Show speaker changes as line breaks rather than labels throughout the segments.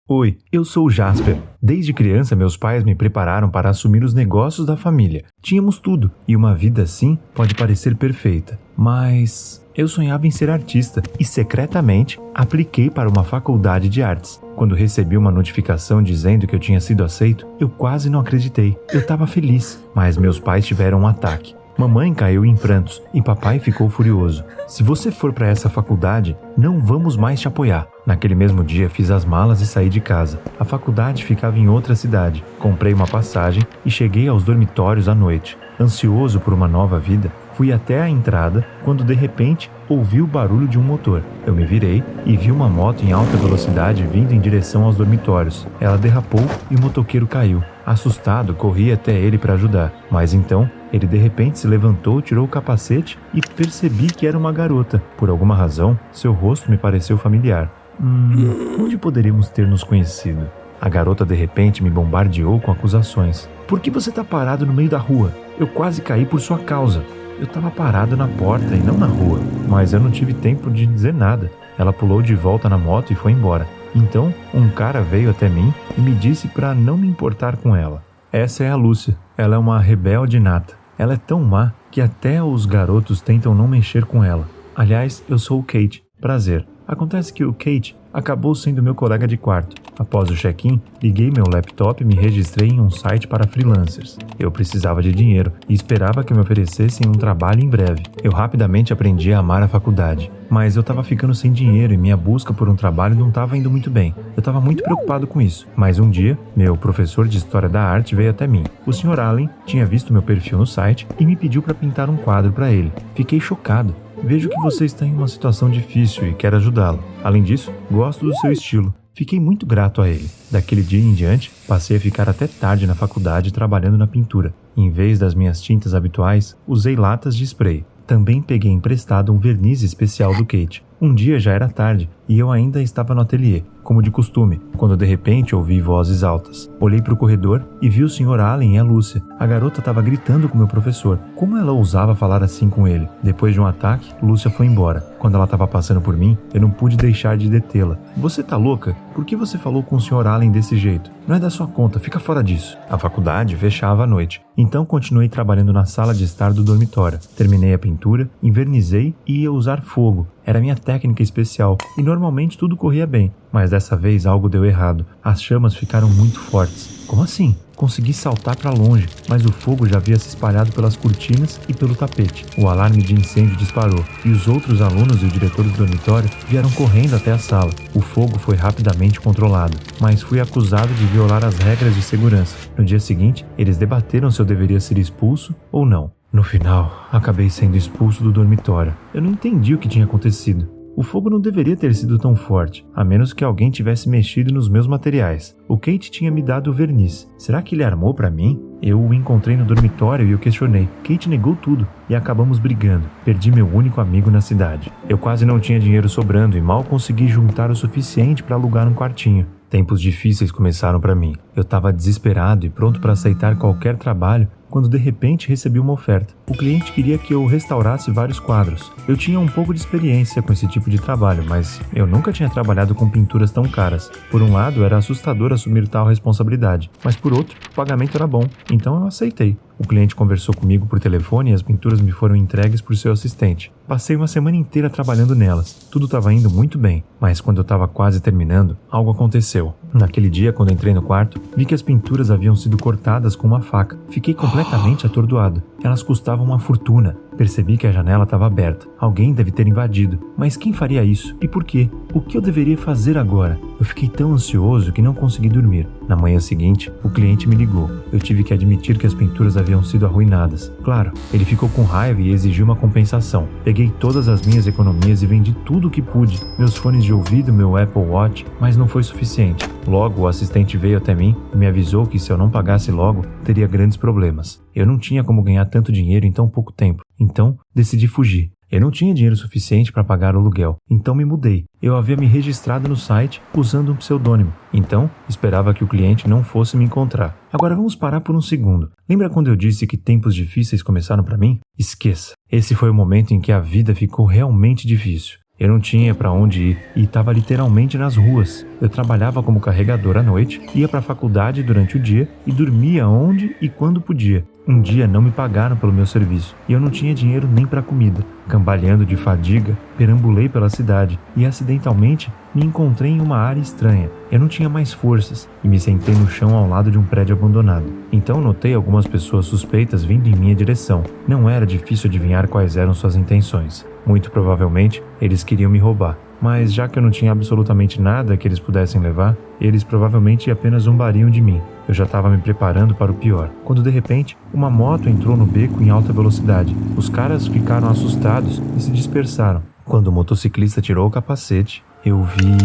Oi, eu sou o Jasper. Desde criança, meus pais me prepararam para assumir os negócios da família. Tínhamos tudo, e uma vida assim pode parecer perfeita. Mas eu sonhava em ser artista e, secretamente, apliquei para uma faculdade de artes. Quando recebi uma notificação dizendo que eu tinha sido aceito, eu quase não acreditei. Eu estava feliz, mas meus pais tiveram um ataque. Mamãe caiu em prantos e papai ficou furioso. Se você for para essa faculdade, não vamos mais te apoiar. Naquele mesmo dia fiz as malas e saí de casa. A faculdade ficava em outra cidade. Comprei uma passagem e cheguei aos dormitórios à noite. Ansioso por uma nova vida, fui até a entrada quando de repente ouvi o barulho de um motor. Eu me virei e vi uma moto em alta velocidade vindo em direção aos dormitórios. Ela derrapou e o motoqueiro caiu. Assustado, corri até ele para ajudar, mas então ele de repente se levantou, tirou o capacete e percebi que era uma garota. Por alguma razão, seu rosto me pareceu familiar. Onde poderíamos ter nos conhecido? A garota de repente me bombardeou com acusações. Por que você está parado no meio da rua? Eu quase caí por sua causa. Eu estava parado na porta e não na rua, mas eu não tive tempo de dizer nada. Ela pulou de volta na moto e foi embora. Então, um cara veio até mim e me disse para não me importar com ela. Essa é a Lúcia. Ela é uma rebelde nata. Ela é tão má que até os garotos tentam não mexer com ela. Aliás, eu sou o Kate. Prazer. Acontece que o Kate acabou sendo meu colega de quarto. Após o check-in, liguei meu laptop e me registrei em um site para freelancers. Eu precisava de dinheiro e esperava que me oferecessem um trabalho em breve. Eu rapidamente aprendi a amar a faculdade, mas eu estava ficando sem dinheiro e minha busca por um trabalho não estava indo muito bem. Eu estava muito preocupado com isso, mas um dia, meu professor de História da Arte veio até mim. O Sr. Allen tinha visto meu perfil no site e me pediu para pintar um quadro para ele. Fiquei chocado. Vejo que você está em uma situação difícil e quero ajudá-lo. Além disso, gosto do seu estilo. Fiquei muito grato a ele. Daquele dia em diante, passei a ficar até tarde na faculdade trabalhando na pintura. Em vez das minhas tintas habituais, usei latas de spray. Também peguei emprestado um verniz especial do Kate. Um dia já era tarde e eu ainda estava no ateliê, como de costume, quando de repente ouvi vozes altas. Olhei para o corredor e vi o Sr. Allen e a Lúcia. A garota estava gritando com meu professor. Como ela ousava falar assim com ele? Depois de um ataque, Lúcia foi embora. Quando ela estava passando por mim, eu não pude deixar de detê-la. Você tá louca? Por que você falou com o Sr. Allen desse jeito? Não é da sua conta, fica fora disso. A faculdade fechava à noite. Então continuei trabalhando na sala de estar do dormitório. Terminei a pintura, envernizei e ia usar fogo. Era minha técnica especial e normalmente tudo corria bem, mas dessa vez algo deu errado. As chamas ficaram muito fortes. Como assim? Consegui saltar para longe, mas o fogo já havia se espalhado pelas cortinas e pelo tapete. O alarme de incêndio disparou e os outros alunos e o diretor do dormitório vieram correndo até a sala. O fogo foi rapidamente controlado, mas fui acusado de violar as regras de segurança. No dia seguinte, eles debateram se eu deveria ser expulso ou não. No final, acabei sendo expulso do dormitório. Eu não entendi o que tinha acontecido. O fogo não deveria ter sido tão forte, a menos que alguém tivesse mexido nos meus materiais. O Kate tinha me dado o verniz. Será que ele armou para mim? Eu o encontrei no dormitório e o questionei. Kate negou tudo e acabamos brigando. Perdi meu único amigo na cidade. Eu quase não tinha dinheiro sobrando e mal consegui juntar o suficiente para alugar um quartinho. Tempos difíceis começaram para mim. Eu estava desesperado e pronto para aceitar qualquer trabalho quando de repente recebi uma oferta. O cliente queria que eu restaurasse vários quadros. Eu tinha um pouco de experiência com esse tipo de trabalho, mas eu nunca tinha trabalhado com pinturas tão caras. Por um lado, era assustador assumir tal responsabilidade, mas por outro, o pagamento era bom, então eu aceitei. O cliente conversou comigo por telefone e as pinturas me foram entregues por seu assistente. Passei uma semana inteira trabalhando nelas. Tudo estava indo muito bem, mas quando eu estava quase terminando, algo aconteceu. Naquele dia, quando entrei no quarto, vi que as pinturas haviam sido cortadas com uma faca. Fiquei completamente atordoado. Elas custavam uma fortuna. Percebi que a janela estava aberta. Alguém deve ter invadido. Mas quem faria isso? E por quê? O que eu deveria fazer agora? Eu fiquei tão ansioso que não consegui dormir. Na manhã seguinte, o cliente me ligou. Eu tive que admitir que as pinturas haviam sido arruinadas. Claro, ele ficou com raiva e exigiu uma compensação. Peguei todas as minhas economias e vendi tudo o que pude. Meus fones de ouvido, meu Apple Watch, mas não foi suficiente. Logo, o assistente veio até mim e me avisou que se eu não pagasse logo, teria grandes problemas. Eu não tinha como ganhar tanto dinheiro em tão pouco tempo. Então, decidi fugir. Eu não tinha dinheiro suficiente para pagar o aluguel, então me mudei. Eu havia me registrado no site usando um pseudônimo, então esperava que o cliente não fosse me encontrar. Agora vamos parar por um segundo. Lembra quando eu disse que tempos difíceis começaram para mim? Esqueça. Esse foi o momento em que a vida ficou realmente difícil. Eu não tinha para onde ir e estava literalmente nas ruas. Eu trabalhava como carregador à noite, ia para a faculdade durante o dia e dormia onde e quando podia. Um dia não me pagaram pelo meu serviço e eu não tinha dinheiro nem para comida. Cambaleando de fadiga, perambulei pela cidade e acidentalmente me encontrei em uma área estranha. Eu não tinha mais forças e me sentei no chão ao lado de um prédio abandonado. Então notei algumas pessoas suspeitas vindo em minha direção. Não era difícil adivinhar quais eram suas intenções. Muito provavelmente, eles queriam me roubar. Mas já que eu não tinha absolutamente nada que eles pudessem levar, eles provavelmente apenas zombariam de mim. Eu já estava me preparando para o pior, quando de repente, uma moto entrou no beco em alta velocidade. Os caras ficaram assustados e se dispersaram. Quando o motociclista tirou o capacete, eu vi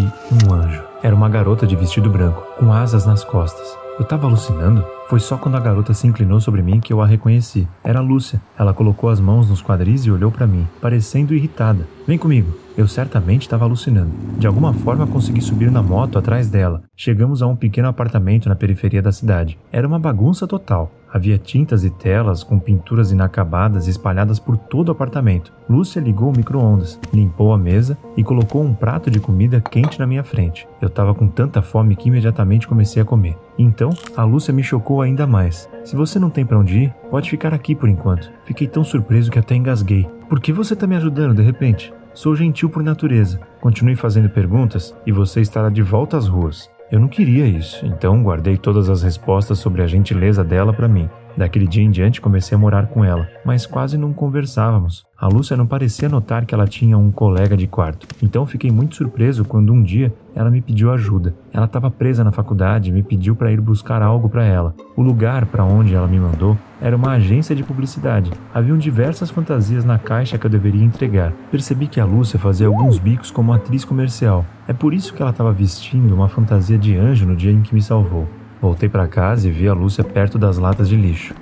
um anjo. Era uma garota de vestido branco, com asas nas costas. Eu estava alucinando? Foi só quando a garota se inclinou sobre mim que eu a reconheci. Era Lúcia. Ela colocou as mãos nos quadris e olhou para mim, parecendo irritada. Vem comigo. Eu certamente estava alucinando. De alguma forma consegui subir na moto atrás dela. Chegamos a um pequeno apartamento na periferia da cidade. Era uma bagunça total. Havia tintas e telas com pinturas inacabadas espalhadas por todo o apartamento. Lúcia ligou o micro-ondas, limpou a mesa e colocou um prato de comida quente na minha frente. Eu estava com tanta fome que imediatamente comecei a comer. Então, a Lúcia me chocou ainda mais. Se você não tem para onde ir, pode ficar aqui por enquanto. Fiquei tão surpreso que até engasguei. Por que você está me ajudando de repente? Sou gentil por natureza. Continue fazendo perguntas e você estará de volta às ruas. Eu não queria isso, então guardei todas as respostas sobre a gentileza dela para mim. Daquele dia em diante comecei a morar com ela, mas quase não conversávamos. A Lúcia não parecia notar que ela tinha um colega de quarto, então fiquei muito surpreso quando um dia ela me pediu ajuda. Ela estava presa na faculdade e me pediu para ir buscar algo para ela. O lugar para onde ela me mandou era uma agência de publicidade. Haviam diversas fantasias na caixa que eu deveria entregar. Percebi que a Lúcia fazia alguns bicos como atriz comercial. É por isso que ela estava vestindo uma fantasia de anjo no dia em que me salvou. Voltei para casa e vi a Lúcia perto das latas de lixo.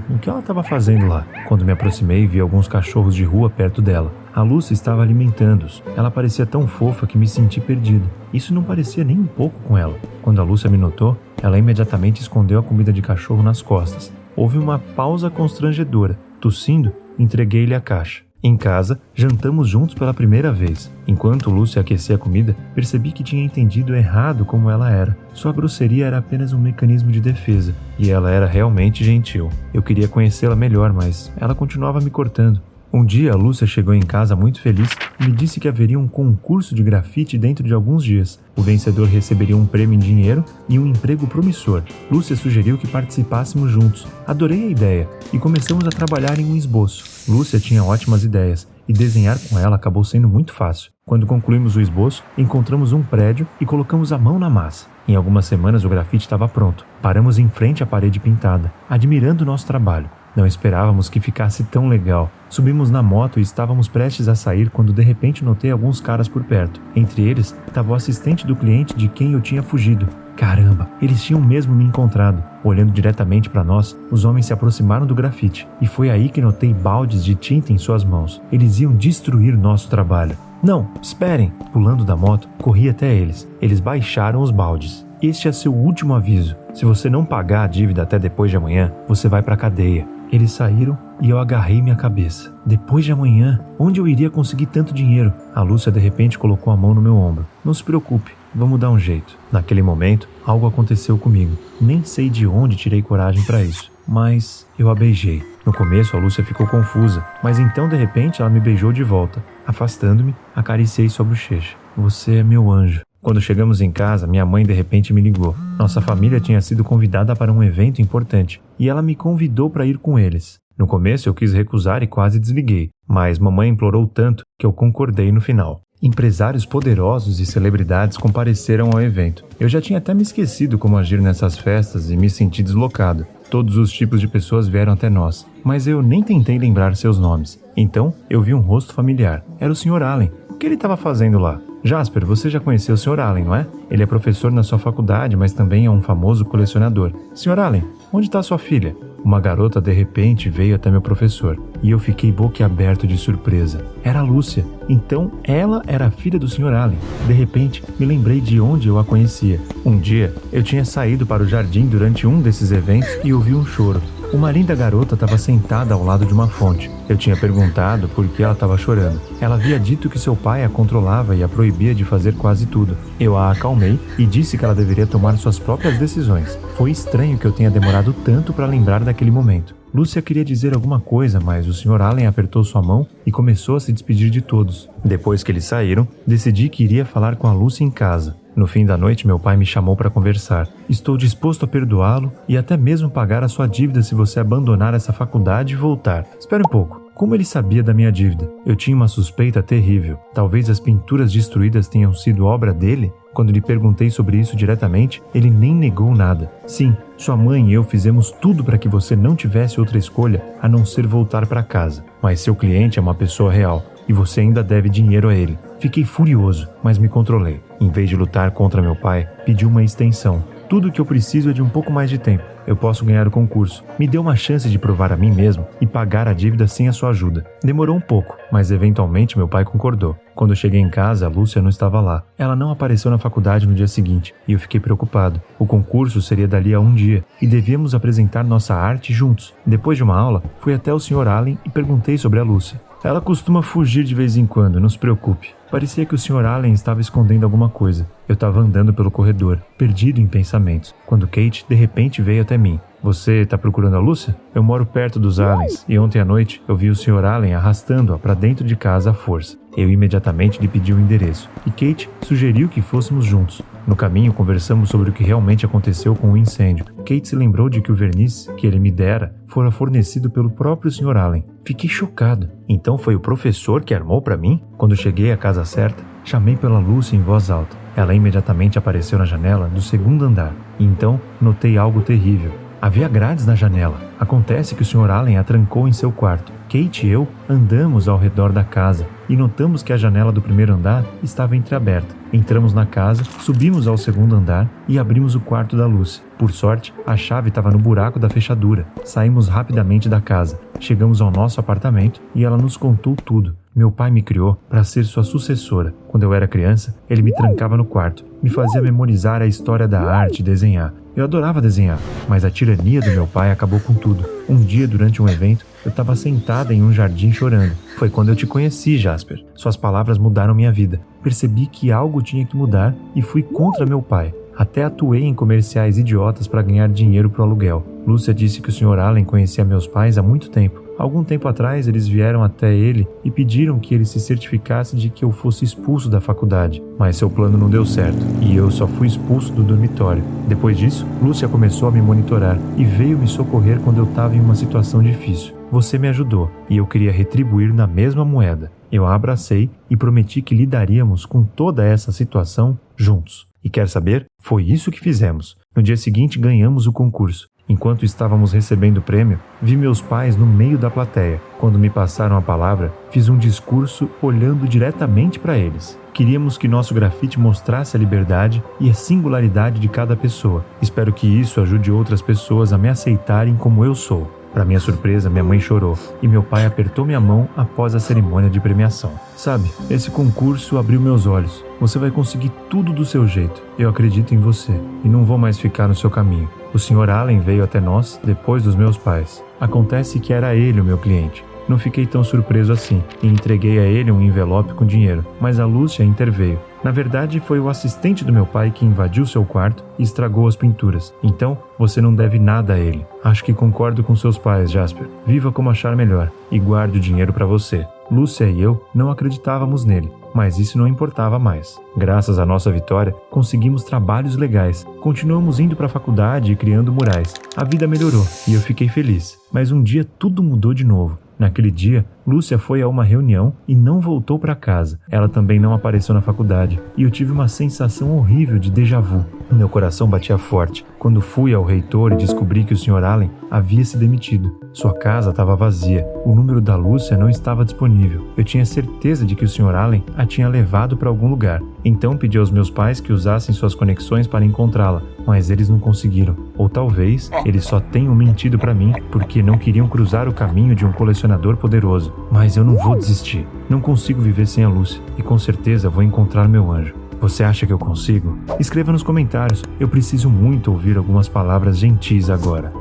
O que ela estava fazendo lá? Quando me aproximei, vi alguns cachorros de rua perto dela. A Lúcia estava alimentando-os. Ela parecia tão fofa que me senti perdido. Isso não parecia nem um pouco com ela. Quando a Lúcia me notou, ela imediatamente escondeu a comida de cachorro nas costas. Houve uma pausa constrangedora. Tossindo, entreguei-lhe a caixa. Em casa, jantamos juntos pela primeira vez. Enquanto Lúcia aquecia a comida, percebi que tinha entendido errado como ela era. Sua grosseria era apenas um mecanismo de defesa, e ela era realmente gentil. Eu queria conhecê-la melhor, mas ela continuava me cortando. Um dia, a Lúcia chegou em casa muito feliz e me disse que haveria um concurso de grafite dentro de alguns dias. O vencedor receberia um prêmio em dinheiro e um emprego promissor. Lúcia sugeriu que participássemos juntos. Adorei a ideia e começamos a trabalhar em um esboço. Lúcia tinha ótimas ideias e desenhar com ela acabou sendo muito fácil. Quando concluímos o esboço, encontramos um prédio e colocamos a mão na massa. Em algumas semanas o grafite estava pronto. Paramos em frente à parede pintada, admirando o nosso trabalho. Não esperávamos que ficasse tão legal. Subimos na moto e estávamos prestes a sair quando de repente notei alguns caras por perto. Entre eles, estava o assistente do cliente de quem eu tinha fugido. Caramba, eles tinham mesmo me encontrado. Olhando diretamente para nós, os homens se aproximaram do grafite. E foi aí que notei baldes de tinta em suas mãos. Eles iam destruir nosso trabalho. Não, esperem! Pulando da moto, corri até eles. Eles baixaram os baldes. Este é seu último aviso. Se você não pagar a dívida até depois de amanhã, você vai para a cadeia. Eles saíram e eu agarrei minha cabeça. Depois de amanhã, onde eu iria conseguir tanto dinheiro? A Lúcia de repente colocou a mão no meu ombro. Não se preocupe, vamos dar um jeito. Naquele momento, algo aconteceu comigo. Nem sei de onde tirei coragem para isso, mas eu a beijei. No começo, a Lúcia ficou confusa, mas então de repente ela me beijou de volta. Afastando-me, acariciei sua bochecha. Você é meu anjo. Quando chegamos em casa, minha mãe de repente me ligou. Nossa família tinha sido convidada para um evento importante e ela me convidou para ir com eles. No começo eu quis recusar e quase desliguei, mas mamãe implorou tanto que eu concordei no final. Empresários poderosos e celebridades compareceram ao evento. Eu já tinha até me esquecido como agir nessas festas e me senti deslocado. Todos os tipos de pessoas vieram até nós, mas eu nem tentei lembrar seus nomes. Então eu vi um rosto familiar. Era o Sr. Allen. O que ele estava fazendo lá? Jasper, você já conheceu o Sr. Allen, não é? Ele é professor na sua faculdade, mas também é um famoso colecionador. Sr. Allen, onde está sua filha? Uma garota de repente veio até meu professor e eu fiquei boquiaberto de surpresa. Era a Lúcia. Então ela era a filha do Sr. Allen. De repente me lembrei de onde eu a conhecia. Um dia eu tinha saído para o jardim durante um desses eventos e ouvi um choro. Uma linda garota estava sentada ao lado de uma fonte. Eu tinha perguntado por que ela estava chorando. Ela havia dito que seu pai a controlava e a proibia de fazer quase tudo. Eu a acalmei e disse que ela deveria tomar suas próprias decisões. Foi estranho que eu tenha demorado tanto para lembrar daquele momento. Lúcia queria dizer alguma coisa, mas o Sr. Allen apertou sua mão e começou a se despedir de todos. Depois que eles saíram, decidi que iria falar com a Lúcia em casa. No fim da noite, meu pai me chamou para conversar. Estou disposto a perdoá-lo e até mesmo pagar a sua dívida se você abandonar essa faculdade e voltar. Espere um pouco. Como ele sabia da minha dívida? Eu tinha uma suspeita terrível. Talvez as pinturas destruídas tenham sido obra dele? Quando lhe perguntei sobre isso diretamente, ele nem negou nada. Sim, sua mãe e eu fizemos tudo para que você não tivesse outra escolha a não ser voltar para casa. Mas seu cliente é uma pessoa real e você ainda deve dinheiro a ele. Fiquei furioso, mas me controlei. Em vez de lutar contra meu pai, pedi uma extensão. Tudo o que eu preciso é de um pouco mais de tempo. Eu posso ganhar o concurso. Me dê uma chance de provar a mim mesmo e pagar a dívida sem a sua ajuda. Demorou um pouco, mas eventualmente meu pai concordou. Quando eu cheguei em casa, a Lúcia não estava lá. Ela não apareceu na faculdade no dia seguinte e eu fiquei preocupado. O concurso seria dali a um dia e devíamos apresentar nossa arte juntos. Depois de uma aula, fui até o Sr. Allen e perguntei sobre a Lúcia. Ela costuma fugir de vez em quando, não se preocupe. Parecia que o Sr. Allen estava escondendo alguma coisa. Eu estava andando pelo corredor, perdido em pensamentos, quando Kate de repente veio até mim. Você está procurando a Lúcia? Eu moro perto dos Allens e ontem à noite eu vi o Sr. Allen arrastando-a para dentro de casa à força. Eu imediatamente lhe pedi o endereço e Kate sugeriu que fôssemos juntos. No caminho conversamos sobre o que realmente aconteceu com o incêndio. Kate se lembrou de que o verniz que ele me dera fora fornecido pelo próprio Sr. Allen. Fiquei chocado. Então foi o professor que armou para mim? Quando cheguei à casa certa, chamei pela Lúcia em voz alta. Ela imediatamente apareceu na janela do segundo andar. E então notei algo terrível. Havia grades na janela. Acontece que o Sr. Allen a trancou em seu quarto. Kate e eu andamos ao redor da casa e notamos que a janela do primeiro andar estava entreaberta. Entramos na casa, subimos ao segundo andar e abrimos o quarto da Lúcia. Por sorte, a chave estava no buraco da fechadura. Saímos rapidamente da casa. Chegamos ao nosso apartamento e ela nos contou tudo. Meu pai me criou para ser sua sucessora. Quando eu era criança, ele me trancava no quarto, me fazia memorizar a história da arte e desenhar. Eu adorava desenhar, mas a tirania do meu pai acabou com tudo. Um dia, durante um evento, eu estava sentada em um jardim chorando. Foi quando eu te conheci, Jasper. Suas palavras mudaram minha vida. Percebi que algo tinha que mudar e fui contra meu pai. Até atuei em comerciais idiotas para ganhar dinheiro para o aluguel. Lúcia disse que o Sr. Allen conhecia meus pais há muito tempo. Algum tempo atrás, eles vieram até ele e pediram que ele se certificasse de que eu fosse expulso da faculdade. Mas seu plano não deu certo e eu só fui expulso do dormitório. Depois disso, Lúcia começou a me monitorar e veio me socorrer quando eu estava em uma situação difícil. Você me ajudou e eu queria retribuir na mesma moeda. Eu a abracei e prometi que lidaríamos com toda essa situação juntos. E quer saber? Foi isso que fizemos. No dia seguinte, ganhamos o concurso. Enquanto estávamos recebendo o prêmio, vi meus pais no meio da plateia. Quando me passaram a palavra, fiz um discurso olhando diretamente para eles. Queríamos que nosso grafite mostrasse a liberdade e a singularidade de cada pessoa. Espero que isso ajude outras pessoas a me aceitarem como eu sou. Para minha surpresa, minha mãe chorou e meu pai apertou minha mão após a cerimônia de premiação. Sabe, esse concurso abriu meus olhos. Você vai conseguir tudo do seu jeito. Eu acredito em você e não vou mais ficar no seu caminho. O Sr. Allen veio até nós depois dos meus pais. Acontece que era ele o meu cliente. Não fiquei tão surpreso assim e entreguei a ele um envelope com dinheiro, mas a Lúcia interveio. Na verdade, foi o assistente do meu pai que invadiu seu quarto e estragou as pinturas. Então, você não deve nada a ele. Acho que concordo com seus pais, Jasper. Viva como achar melhor e guarde o dinheiro para você. Lúcia e eu não acreditávamos nele, mas isso não importava mais. Graças à nossa vitória, conseguimos trabalhos legais. Continuamos indo para a faculdade e criando murais. A vida melhorou e eu fiquei feliz. Mas um dia tudo mudou de novo. Naquele dia, Lúcia foi a uma reunião e não voltou para casa. Ela também não apareceu na faculdade e eu tive uma sensação horrível de déjà vu. Meu coração batia forte quando fui ao reitor e descobri que o Sr. Allen havia se demitido. Sua casa estava vazia. O número da Lúcia não estava disponível. Eu tinha certeza de que o Sr. Allen a tinha levado para algum lugar. Então pedi aos meus pais que usassem suas conexões para encontrá-la, mas eles não conseguiram. Ou talvez eles só tenham mentido para mim porque não queriam cruzar o caminho de um colecionador poderoso. Mas eu não vou desistir. Não consigo viver sem a Lúcia e com certeza vou encontrar meu anjo. Você acha que eu consigo? Escreva nos comentários. Eu preciso muito ouvir algumas palavras gentis agora.